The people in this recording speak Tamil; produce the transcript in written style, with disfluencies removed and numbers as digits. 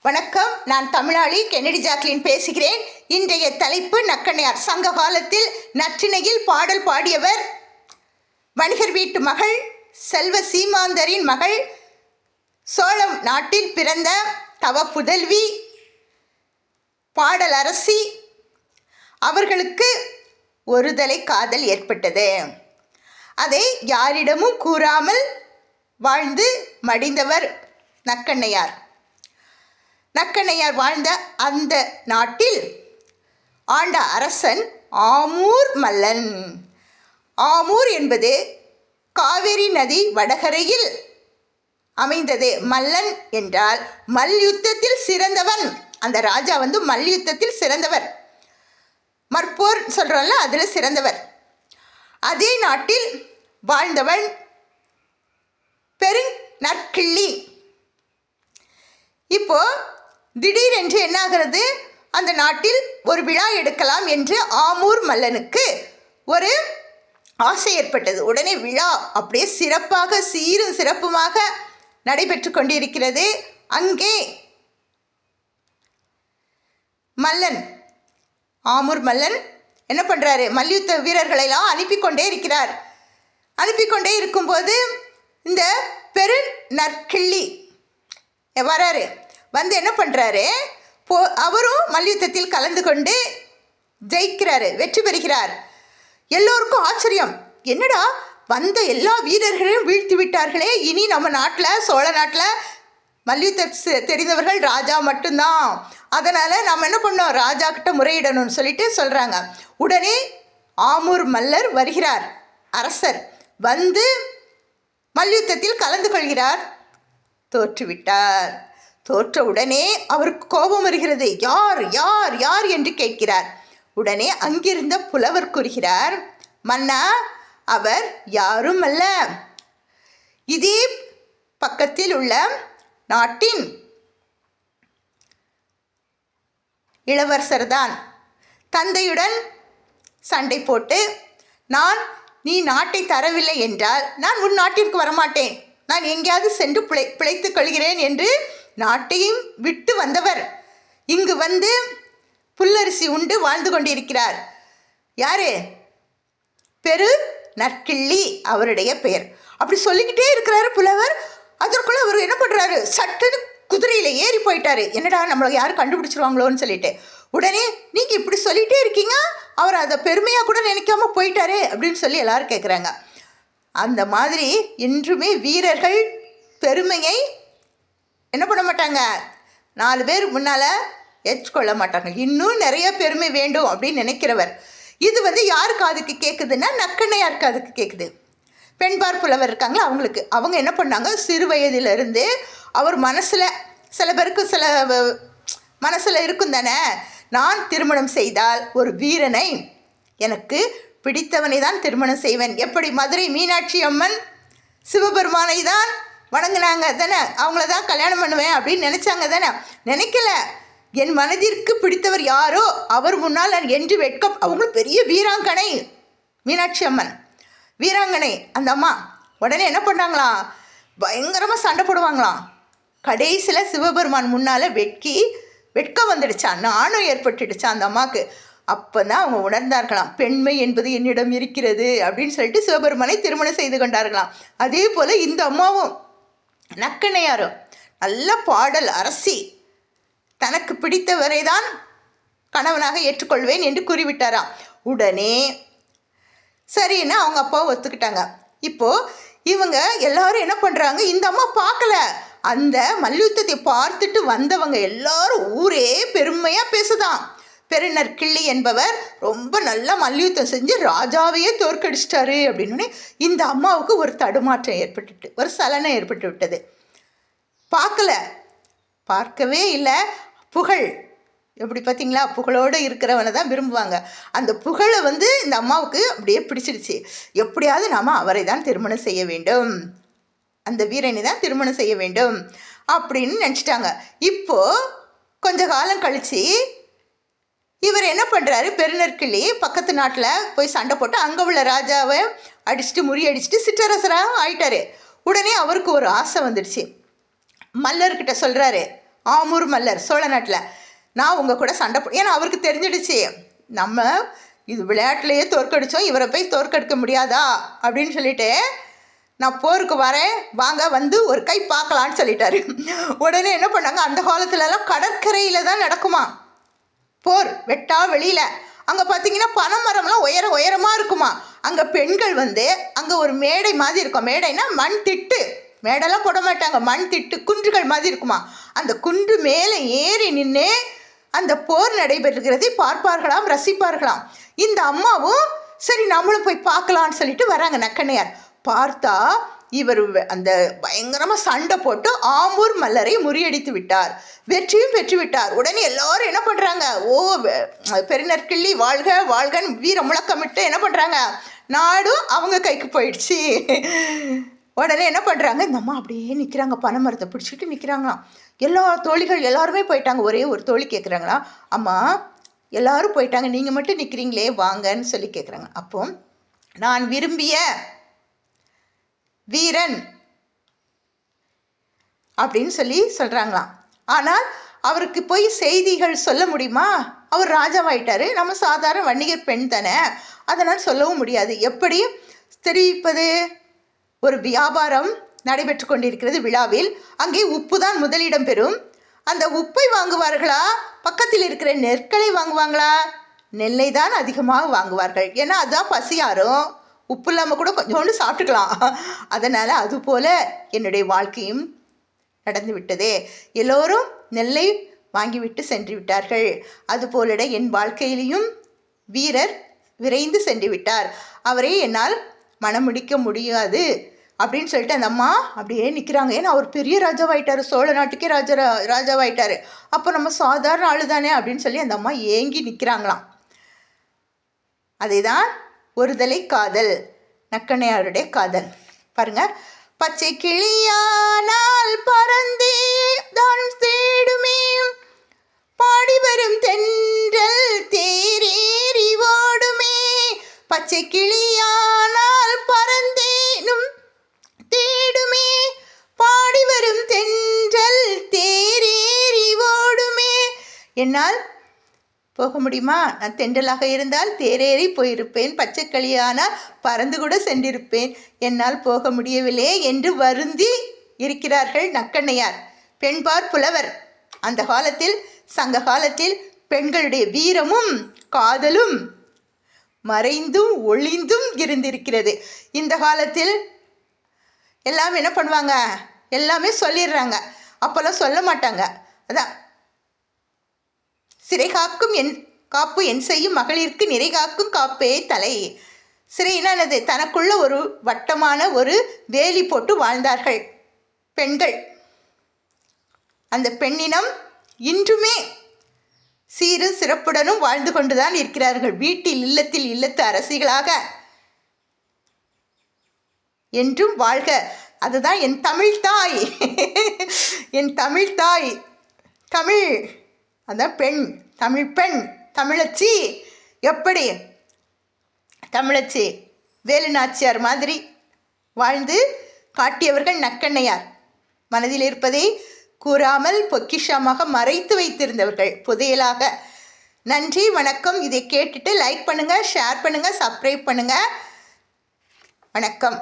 வணக்கம். நான் தமிழாளி கென்னடி ஜாக்லின் பேசுகிறேன். இன்றைய தலைப்பு நக்கண்ணையார். சங்க காலத்தில் நற்றிணையில் பாடல் பாடியவர் வணிகர் வீட்டு மகள், செல்வ சீமாந்தரின் மகள், சோழம் நாட்டில் பிறந்த தவ புதல்வி, பாடலரசி. அவர்களுக்கு ஒருதலை காதல் ஏற்பட்டது. அதை யாரிடமும் கூறாமல் வாழ்ந்து மடிந்தவர் நக்கண்ணையார். நக்கண்ணையார் வாழ்ந்த அந்த நாட்டில் ஆண்ட அரசன் ஆமூர் மல்லன். ஆமூர் என்பது காவிரி நதி வடகரையில் அமைந்தது. மல்லன் என்றால் மல்யுத்தத்தில் சிறந்தவன். அந்த ராஜா மல்யுத்தத்தில் சிறந்தவர். மற்போர் சொல்கிறோம்ல, அதில் சிறந்தவர். அதே நாட்டில் வாழ்ந்தவன் பெருநற்கிள்ளி. இப்போ திடீரென்று என்னாகிறது, அந்த நாட்டில் ஒரு விழா எடுக்கலாம் என்று ஆமூர் மல்லனுக்கு ஒரு ஆசை ஏற்பட்டது. உடனே விழா அப்படியே சிறப்பாக சீரும் சிறப்புமாக நடைபெற்று கொண்டிருக்கிறது. அங்கே மல்லன், ஆமூர் மல்லன் என்ன பண்ணுறாரு, மல்யுத்த வீரர்களெல்லாம் அனுப்பிக்கொண்டே இருக்கிறார். அனுப்பிக்கொண்டே இருக்கும்போது இந்த பெருநற்கிள்ளி வராரு. என்ன பண்ணுறாரு, அவரும் மல்யுத்தத்தில் கலந்து கொண்டு ஜெயிக்கிறாரு, வெற்றி பெறுகிறார். எல்லோருக்கும் ஆச்சரியம். என்னடா, வந்த எல்லா வீரர்களையும் வீழ்த்தி விட்டார்களே, இனி நம்ம நாட்டில், சோழ நாட்டில் மல்யுத்த தெரிந்தவர்கள் ராஜா மட்டும்தான். அதனால் நம்ம என்ன பண்ணோம், ராஜா கிட்ட முறையிடணும்னு சொல்லிட்டு சொல்கிறாங்க. உடனே ஆமூர் மல்லர் வருகிறார். அரசர் மல்யுத்தத்தில் கலந்து கொள்கிறார். தோற்றுவிட்டார். தோற்ற உடனே அவருக்கு கோபம் வருகிறது. யார் யார் யார் என்று கேட்கிறார். உடனே அங்கிருந்த புலவர் கூறுகிறார், மன்னா, அவர் யாரும் அல்ல, இதே பக்கத்தில் உள்ள நாட்டின் இளவரசர்தான். தந்தையுடன் சண்டை போட்டு நீ நாட்டை தரவில்லை என்றால் நான் உன் நாட்டிற்கு வரமாட்டேன், நான் எங்கேயாவது சென்று பிழைத்துக் கொள்கிறேன் என்று நாட்டையும் விட்டு வந்தவர். இங்கு புல்லரிசி உண்டு வாழ்ந்து கொண்டிருக்கிறார். யாரு? பெருநற்கிள்ளி அவருடைய பெயர். அப்படி சொல்லிக்கிட்டே இருக்கிறாரு புலவர். அதற்குள்ள அவர் என்ன பண்ணுறாரு, சட்டுன்னு குதிரையில் ஏறி போயிட்டாரு. என்னடா, நம்மளை யாரும் கண்டுபிடிச்சிருவாங்களோன்னு சொல்லிட்டு. உடனே நீங்கள் இப்படி சொல்லிகிட்டே இருக்கீங்க, அவர் அதை பெருமையாக கூட நினைக்காம போயிட்டாரு அப்படின்னு சொல்லி எல்லாரும் கேட்குறாங்க. அந்த மாதிரி இன்றுமே வீரர்கள் பெருமையை என்ன பண்ண மாட்டாங்க, 4 பேர் முன்னால் ஏற்றுக்கொள்ள மாட்டாங்க. இன்னும் நிறைய பெருமை வேண்டும் அப்படின்னு நினைக்கிறவர். இது யார் காதுக்கு கேட்குதுன்னா, நக்கண்ணையார் காதுக்கு கேட்குது. பெண்பார் புலவர் இருக்காங்களா, அவங்க என்ன பண்ணாங்க, சிறு வயதிலிருந்து அவர் மனசில், சில பேருக்கு சில மனசில் இருக்கும் தானே, நான் திருமணம் செய்தால் ஒரு வீரனை, எனக்கு பிடித்தவனை தான் திருமணம் செய்வேன். எப்படி மதுரை மீனாட்சி அம்மன் சிவபெருமானை தான் வணங்கினாங்க தானே, அவங்கள தான் கல்யாணம் பண்ணுவேன் அப்படின்னு நினச்சாங்க தானே. நினைக்கல, என் மனதிற்கு பிடித்தவர் யாரோ அவர் முன்னால் நான் என்று அவங்களும் பெரிய வீராங்கனை, மீனாட்சி அம்மன் வீராங்கனை அந்த அம்மா. உடனே என்ன பண்ணாங்களாம், பயங்கரமாக சண்டை போடுவாங்களாம். கடைசியில் சிவபெருமான் முன்னால் வெட்கம் வந்துடுச்சான், நானும் ஏற்பட்டுடுச்சான் அந்த அம்மாவுக்கு. அப்போ தான் அவங்க உணர்ந்தார்களாம், பெண்மை என்பது என்னிடம் இருக்கிறது அப்படின்னு சொல்லிட்டு சிவபெருமானை திருமணம் செய்து கொண்டார்களாம். அதே போல் இந்த அம்மாவும் நக்கண்ணையாரும் நல்ல பாடல் அரசி, தனக்கு பிடித்தவரை தான் கணவனாக ஏற்றுக்கொள்வேன் என்று கூறிவிட்டாராம். உடனே சரின்னு அவங்க அப்பாவும் ஒத்துக்கிட்டாங்க. இப்போது இவங்க எல்லாரும் என்ன பண்ணுறாங்க, இந்த அம்மா பார்க்கல, அந்த மல்யுத்தத்தை பார்த்துட்டு வந்தவங்க எல்லாரும் ஊரே பெருமையாக பேசுதான். பெருநற்கிள்ளி என்பவர் ரொம்ப நல்லா மல்யுத்தம் செஞ்சு ராஜாவையே தோற்கடிச்சிட்டாரு அப்படின்னு இந்த அம்மாவுக்கு ஒரு தடுமாற்றம் ஏற்பட்டுட்டு, ஒரு சலனம் ஏற்பட்டு விட்டது. பார்க்கவே இல்லை. புகழ் எப்படி பார்த்தீங்களா, புகழோடு இருக்கிறவனை தான் விரும்புவாங்க. அந்த புகழை இந்த அம்மாவுக்கு அப்படியே பிடிச்சிருச்சு. எப்படியாவது நாம் அவரை தான் திருமணம் செய்ய வேண்டும், அந்த வீரனை தான் திருமணம் செய்ய வேண்டும் அப்படின்னு நினச்சிட்டாங்க. இப்போது கொஞ்ச காலம் கழித்து இவர் என்ன பண்ணுறாரு, பெருநற்கிள்ளி பக்கத்து நாட்டில் போய் சண்டை போட்டு அங்கே உள்ள ராஜாவை அடிச்சுட்டு முறியடிச்சுட்டு சிற்றரசராக ஆயிட்டார். உடனே அவருக்கு ஒரு ஆசை வந்துடுச்சு. மல்லர்கிட்ட சொல்கிறாரு, ஆமூர் மல்லர் சோழ நாட்டில், நான் உங்கள் கூட சண்டை ஏன்னா அவருக்கு தெரிஞ்சிடுச்சு நம்ம இது விளையாட்டுலேயே தோற்கடித்தோம், இவரை போய் தோற்கடிக்க முடியாதா அப்படின்னு சொல்லிட்டு நான் போருக்கு வரேன், வாங்க வந்து ஒரு கை பார்க்கலான்னு சொல்லிட்டாரு. உடனே என்ன பண்ணாங்க, அந்த காலத்துலலாம் கடற்கரையில் தான் நடக்குமா போர், வெட்டா வெளியில். அங்கே பார்த்தீங்கன்னா பனைமரம்லாம் உயரமாக இருக்குமா. அங்கே பெண்கள் வந்து அங்கே ஒரு மேடை மாதிரி இருக்கும், மேடைனா மண் திட்டு, மேடெல்லாம் போட மாட்டாங்க, மண் திட்டு குன்றுகள் மாதிரி இருக்குமா. அந்த குன்று மேலே ஏறி நின்று அந்த போர் நடைபெறுகிறதை பார்ப்பார்களாம், ரசிப்பார்களாம். இந்த அம்மாவும் சரி நம்மளும் போய் பார்க்கலான்னு சொல்லிட்டு வராங்க. நக்கண்ணையார் பார்த்தா இவர் அந்த பயங்கரமாக சண்டை போட்டு ஆமூர் மல்லரை முறியடித்து விட்டார், வெற்றியும் பெற்று விட்டார். உடனே எல்லாரும் என்ன பண்ணுறாங்க, ஓ பெருநற்கிள்ளி வாழ்க வாழ்கன்னு வீர முழக்கமிட்டு என்ன பண்ணுறாங்க, நாடும் அவங்க கைக்கு போயிடுச்சு. உடனே என்ன பண்ணுறாங்க, இந்த அம்மா அப்படியே நிற்கிறாங்க, பனைமரத்தை பிடிச்சிட்டு நிற்கிறாங்களாம். எல்லா தோழிகள் எல்லாருமே போயிட்டாங்க. ஒரே ஒரு தோழி கேட்குறாங்களா, அம்மா எல்லாரும் போயிட்டாங்க, நீங்கள் மட்டும் நிற்கிறீங்களே வாங்கன்னு சொல்லி கேட்குறாங்க. அப்போ நான் விரும்பிய வீரன் அப்படின்னு சொல்லி சொல்கிறாங்களாம். ஆனால் அவருக்கு போய் செய்திகள் சொல்ல முடியுமா, அவர் ராஜாவாயிட்டார், நம்ம சாதாரண வணிகர் பெண் தானே, அதனால் சொல்லவும் முடியாது. எப்படி தெரிவிப்பது, ஒரு வியாபாரம் நடைபெற்று கொண்டிருக்கிறது விழாவில், அங்கே உப்பு தான் முதலிடம் பெறும். அந்த உப்பை வாங்குவார்களா, பக்கத்தில் இருக்கிற நெற்களை வாங்குவாங்களா, நெல்லை தான் அதிகமாக வாங்குவார்கள். ஏன்னா அதுதான் பசியாரும், உப்பு இல்லாமல் கூட கொஞ்சோண்டு சாப்பிட்டுக்கலாம். அதனால் அதுபோல் என்னுடைய வாழ்க்கையும் நடந்து விட்டதே, எல்லோரும் நெல்லை வாங்கிவிட்டு சென்று விட்டார்கள். அதுபோலிட என் வாழ்க்கையிலையும் வீரர் விரைந்து சென்று விட்டார், அவரை என்னால் மனம் முடிக்க முடியாது அப்படின்னு சொல்லிட்டு அந்த அம்மா அப்படியே நிற்கிறாங்க. ஏன்னா அவர் பெரிய ராஜாவாயிட்டார், சோழ நாட்டுக்கே ராஜாவாயிட்டார், அப்போ நம்ம சாதாரண ஆளு தானே அப்படின்னு சொல்லி அந்த அம்மா ஏங்கி நிற்கிறாங்களாம். அதை தான் ஒருதலை காதல், நக்கண்ணையாருடைய காதல். பாருங்க, பச்சை கிளியானால் பறந்தே தான் தேடுமே, பாடி வரும் தென்றல் தேரேறி ஓடுமே, பச்சை கிளியானால் பறந்தேனும் தேடுமே, பாடி வரும் தென்றல் தேரேறி ஓடுமே. என்னால் போக முடியுமா, நான் தென்றலாக இருந்தால் தேரேறி போயிருப்பேன், பச்சைக்கிளியானால் பறந்து கூட சென்றிருப்பேன், என்னால் போக முடியவில்லை என்று வருந்தி இருக்கிறார்கள் நக்கண்ணையார். பெண்பார் புலவர். அந்த காலத்தில், சங்க காலத்தில் பெண்களுடைய வீரமும் காதலும் மறைந்தும் ஒளிந்தும் இருந்திருக்கிறது. இந்த காலத்தில் எல்லாம் என்ன பண்ணுவாங்க, எல்லாமே சொல்லிடுறாங்க, அப்போல்லாம் சொல்ல மாட்டாங்க. அதான் சிறை காக்கும் என் காப்பு என் செய்யும் மகளிருக்கு நிறை காக்கும் காப்பே தலை. சிறை என்னது, தனக்குள்ள ஒரு வட்டமான ஒரு வேலி போட்டு வாழ்ந்தார்கள் பெண்கள். அந்த பெண்ணினம் இன்றுமே சீரும் சிறப்புடனும் வாழ்ந்து கொண்டுதான் இருக்கிறார்கள். வீட்டில் இல்லத்தில் இல்லத்து அரசிகளாக என்றும் வாழ்க. அதுதான் என் தமிழ் தாய். என் தமிழ் தாய், தமிழ், அதான் பெண், தமிழ் பெண், தமிழச்சி. எப்படி தமிழச்சி வேலு நாச்சியார் மாதிரி வாழ்ந்து காட்டியவர்கள் நக்கண்ணையார். மனதில் இருப்பதை கூறாமல் பொக்கிஷமாக மறைத்து வைத்திருந்தவர்கள் புதையலாக. நன்றி, வணக்கம். இதை கேட்டுட்டு லைக் பண்ணுங்கள், ஷேர் பண்ணுங்கள், சப்ஸ்கிரைப் பண்ணுங்கள். வணக்கம்.